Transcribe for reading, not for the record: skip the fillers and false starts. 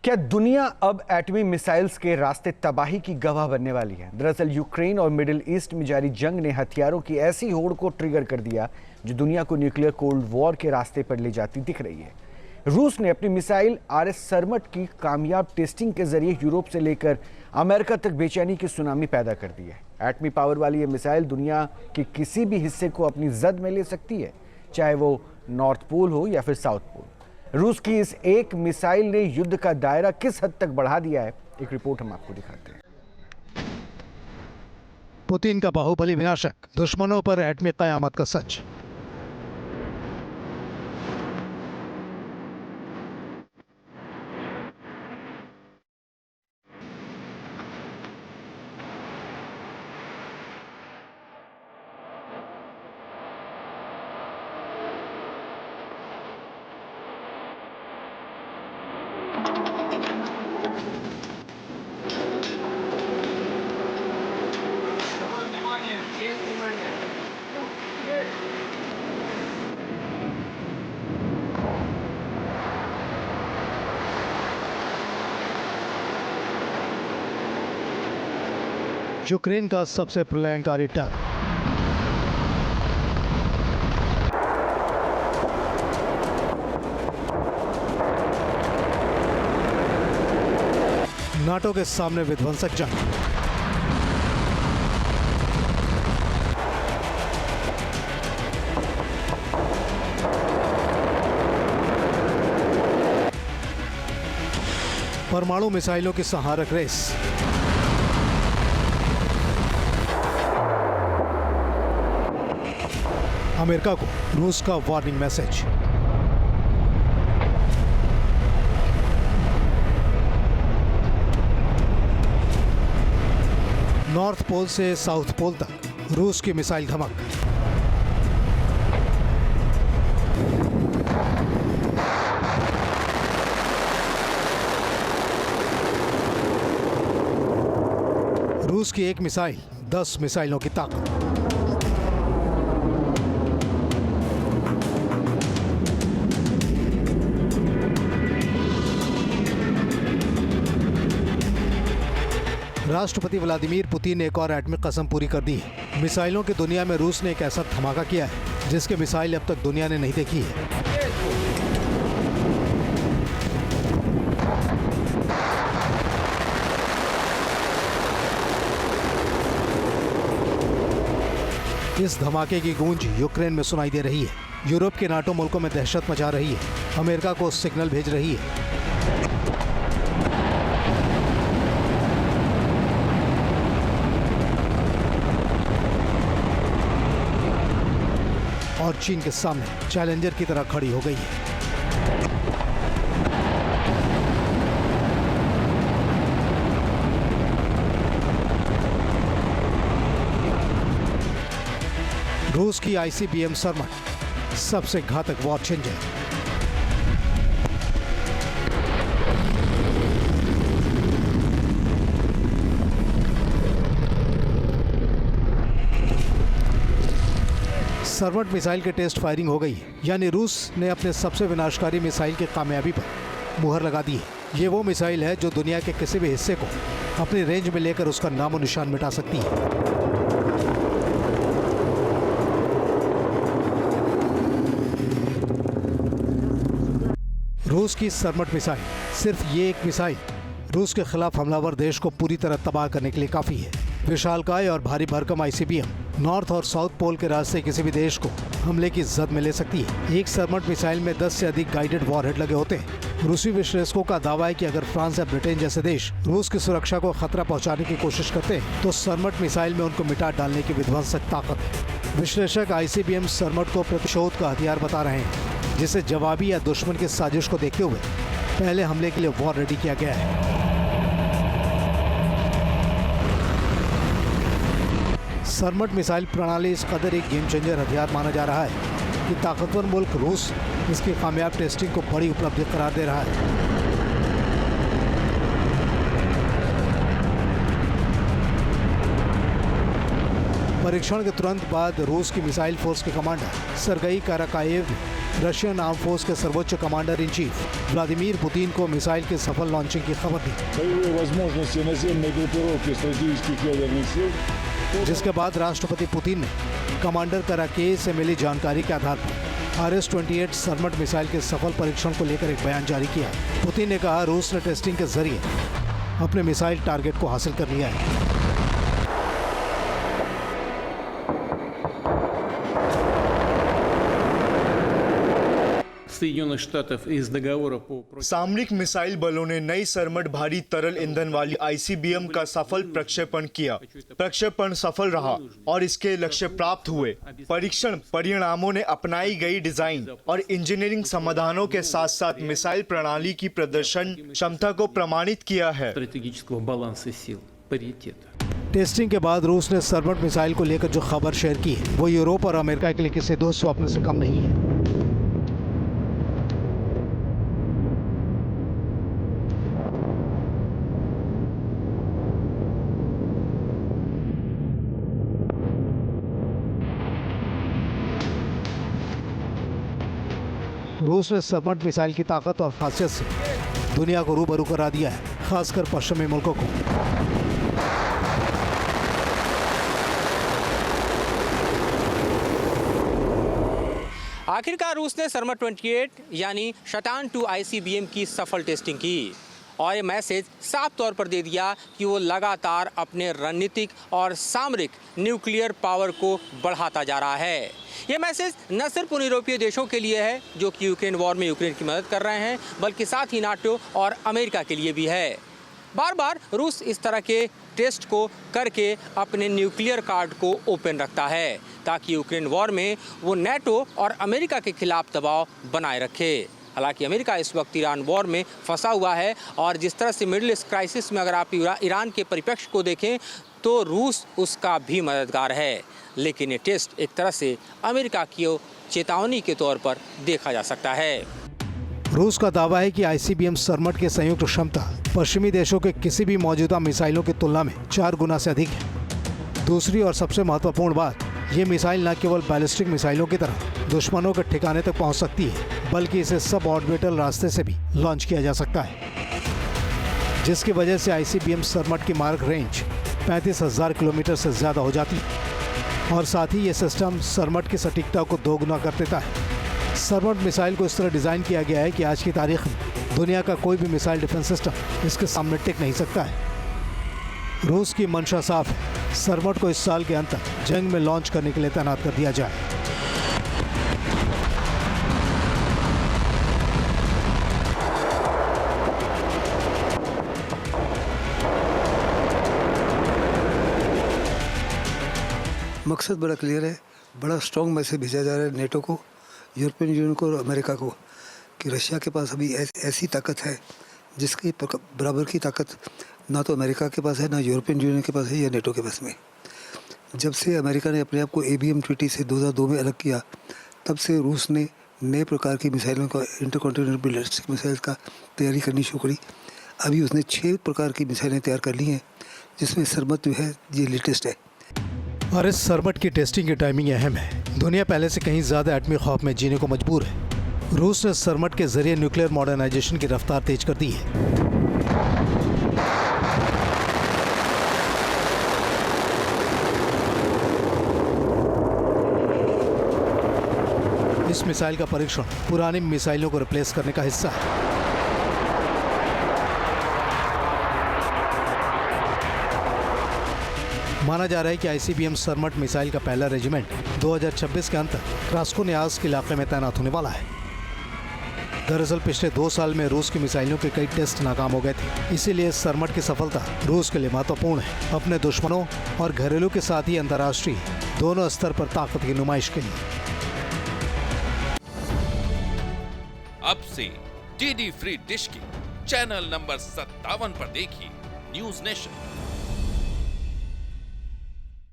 क्या दुनिया अब एटमी मिसाइल्स के रास्ते तबाही की गवाह बनने वाली है? दरअसल यूक्रेन और मिडिल ईस्ट में जारी जंग ने हथियारों की ऐसी होड़ को ट्रिगर कर दिया जो दुनिया को न्यूक्लियर कोल्ड वॉर के रास्ते पर ले जाती दिख रही है। रूस ने अपनी मिसाइल RS सरमट की कामयाब टेस्टिंग के जरिए यूरोप से लेकर अमेरिका तक बेचैनी की सुनामी पैदा कर दी है। एटमी पावर वाली ये मिसाइल दुनिया के किसी भी हिस्से को अपनी जद में ले सकती है, चाहे वो नॉर्थ पोल हो या फिर साउथ पोल। रूस की इस एक मिसाइल ने युद्ध का दायरा किस हद तक बढ़ा दिया है, एक रिपोर्ट हम आपको दिखाते हैं। पुतिन का बाहुबली विनाशक, दुश्मनों पर एटमी कयामत का सच। यूक्रेन का सबसे प्रलयंकारी टैंक। नाटो के सामने विध्वंसक जंग। परमाणु मिसाइलों की संहारक रेस। अमेरिका को रूस का वार्निंग मैसेज। नॉर्थ पोल से साउथ पोल तक रूस की मिसाइल धमक। रूस की एक मिसाइल 10 मिसाइलों की ताकत। राष्ट्रपति व्लादिमीर पुतिन ने एक और एटमिक कसम पूरी कर दी है। मिसाइलों की दुनिया में रूस ने एक ऐसा धमाका किया है जिसके मिसाइल अब तक दुनिया ने नहीं देखी है। इस धमाके की गूंज यूक्रेन में सुनाई दे रही है। यूरोप के नाटो मुल्कों में दहशत मचा रही है। अमेरिका को सिग्नल भेज रही है। और चीन के सामने चैलेंजर की तरह खड़ी हो गई है। रूस की ICBM सरमट सबसे घातक वॉर चेंजर। सरमट मिसाइल के टेस्ट फायरिंग हो गई है, यानी रूस ने अपने सबसे विनाशकारी मिसाइल की कामयाबी पर मुहर लगा दी है। ये वो मिसाइल है जो दुनिया के किसी भी हिस्से को अपनी रेंज में लेकर उसका नामो निशान मिटा सकती है। रूस की सरमट मिसाइल, सिर्फ ये एक मिसाइल रूस के खिलाफ हमलावर देश को पूरी तरह तबाह करने के लिए काफी है। विशालकाय और भारी भरकम ICBM नॉर्थ और साउथ पोल के रास्ते किसी भी देश को हमले की जद में ले सकती है। एक सरमट मिसाइल में 10 से अधिक गाइडेड वॉरहेड लगे होते हैं। रूसी विश्लेषकों का दावा है कि अगर फ्रांस या ब्रिटेन जैसे देश रूस की सुरक्षा को खतरा पहुंचाने की कोशिश करते हैं तो सरमट मिसाइल में उनको मिटा डालने की विध्वंसक ताकत है। विश्लेषक ICBM सरमट को प्रतिशोध का हथियार बता रहे हैं, जिसे जवाबी या दुश्मन की साजिश को देखते हुए पहले हमले के लिए वॉर रेडी किया गया है। सरमट मिसाइल प्रणाली इस कदर एक गेम चेंजर हथियार माना जा रहा है कि ताकतवर मुल्क रूस इसकी कामयाब टेस्टिंग को बड़ी उपलब्धि करार दे रहा है। परीक्षण के तुरंत बाद रूस की मिसाइल फोर्स के कमांडर सरगई काराकायेव ने रशियन आर्म फोर्स के सर्वोच्च commander in chief Vladimir Putin को मिसाइल की सफल लॉन्चिंग की खबर दी, Боевые возможности наземной группировки стратегических ядерных сил जिसके बाद राष्ट्रपति पुतिन ने कमांडर कराकेय से मिली जानकारी के आधार पर RS-28 सरमट मिसाइल के सफल परीक्षण को लेकर एक बयान जारी किया। पुतिन ने कहा, रूस ने टेस्टिंग के जरिए अपने मिसाइल टारगेट को हासिल कर लिया है। Соединенных Штатов из договора по सामरिक मिसाइल बलों ने नई सरमट भारी तरल ईंधन वाली ICBM का सफल प्रक्षेपण किया। प्रक्षेपण सफल रहा और इसके लक्ष्य प्राप्त हुए। परीक्षण परिणामों ने अपनाई गई डिजाइन और इंजीनियरिंग समाधानों के साथ साथ मिसाइल प्रणाली की प्रदर्शन क्षमता को प्रमाणित किया है। стратегического баланса сил, паритета. टेस्टिंग के बाद रूस ने सरमट मिसाइल को लेकर जो खबर शेयर की है वो यूरोप और अमेरिका के लिए किसी दोस्त स्वप्न से कम नहीं है। रूस ने सरमट मिसाइल की ताकत और खासियत से दुनिया को रूबरू करा दिया है, खासकर पश्चिमी मुल्कों को। आखिरकार रूस ने सरमट 28 यानी शतान 2 ICBM की सफल टेस्टिंग की और ये मैसेज साफ तौर पर दे दिया कि वो लगातार अपने रणनीतिक और सामरिक न्यूक्लियर पावर को बढ़ाता जा रहा है। ये मैसेज न सिर्फ उन यूरोपीय देशों के लिए है जो कि यूक्रेन वॉर में यूक्रेन की मदद कर रहे हैं, बल्कि साथ ही नाटो और अमेरिका के लिए भी है। बार बार रूस इस तरह के टेस्ट को करके अपने न्यूक्लियर कार्ड को ओपन रखता है ताकि यूक्रेन वॉर में वो नाटो और अमेरिका के खिलाफ दबाव बनाए रखे। हालांकि अमेरिका इस वक्त ईरान वॉर में फंसा हुआ है और जिस तरह से मिडिल ईस्ट क्राइसिस में अगर आप ईरान के परिप्रेक्ष्य को देखें तो रूस उसका भी मददगार है। लेकिन ये टेस्ट एक तरह से अमेरिका की चेतावनी के तौर पर देखा जा सकता है। रूस का दावा है कि ICBM सरमट की संयुक्त क्षमता पश्चिमी देशों के किसी भी मौजूदा मिसाइलों की तुलना में 4 गुना से अधिक है। दूसरी और सबसे महत्वपूर्ण बात, ये मिसाइल न केवल बैलिस्टिक मिसाइलों की तरह दुश्मनों के ठिकाने तक पहुंच सकती है, बल्कि इसे सब ऑर्बिटल रास्ते से भी लॉन्च किया जा सकता है, जिसकी वजह से ICBM सरमट की मारक रेंज 35,000 किलोमीटर से ज़्यादा हो जाती है और साथ ही ये सिस्टम सरमट की सटीकता को दोगुना कर देता है। सरमट मिसाइल को इस तरह डिज़ाइन किया गया है कि आज की तारीख में दुनिया का कोई भी मिसाइल डिफेंस सिस्टम इसके सामने टिक नहीं सकता है। रूस की मंशा साफ है, सरमट को इस साल के अंत तक जंग में लॉन्च करने के लिए तैनात कर दिया जाए। मकसद बड़ा क्लियर है, बड़ा स्ट्रॉन्ग मैसेज भेजा जा रहा है नेटो को, यूरोपियन यूनियन को और अमेरिका को कि रशिया के पास अभी ऐसी ताकत है जिसकी बराबर की ताकत ना तो अमेरिका के पास है, ना यूरोपियन यूनियन के पास है या नेटो के पास में। जब से अमेरिका ने अपने आप को ABM ट्रीटी से 2002 में अलग किया, तब से रूस ने नए प्रकार की मिसाइलों का इंटरकॉन्टिनेंटल बैलिस्टिक मिसाइल का तैयारी करनी शुरू करी। अभी उसने 6 प्रकार की मिसाइलें तैयार कर ली हैं, जिसमें सरमत जो है ये लेटेस्ट है। और इस सरमट की टेस्टिंग की टाइमिंग अहम है। दुनिया पहले से कहीं ज़्यादा एटमी खौफ में जीने को मजबूर है। रूस ने सरमट के जरिए न्यूक्लियर मॉडर्नाइजेशन की रफ्तार तेज कर दी है। इस मिसाइल का परीक्षण पुरानी मिसाइलों को रिप्लेस करने का हिस्सा है। माना जा रहा है कि ICBM सरमट मिसाइल का पहला रेजिमेंट 2026 के अंत तक क्रास्कोनियास्क इलाके में तैनात होने वाला है। दरअसल पिछले 2 साल में रूस की मिसाइलों के कई टेस्ट नाकाम हो गए थे, इसीलिए सरमट की सफलता रूस के लिए महत्वपूर्ण है, अपने दुश्मनों और घरेलू के साथ ही अंतर्राष्ट्रीय दोनों स्तर पर ताकत की नुमाइश के लिए। अब से DD फ्री डिश की चैनल नंबर 57 पर देखिए न्यूज नेशन।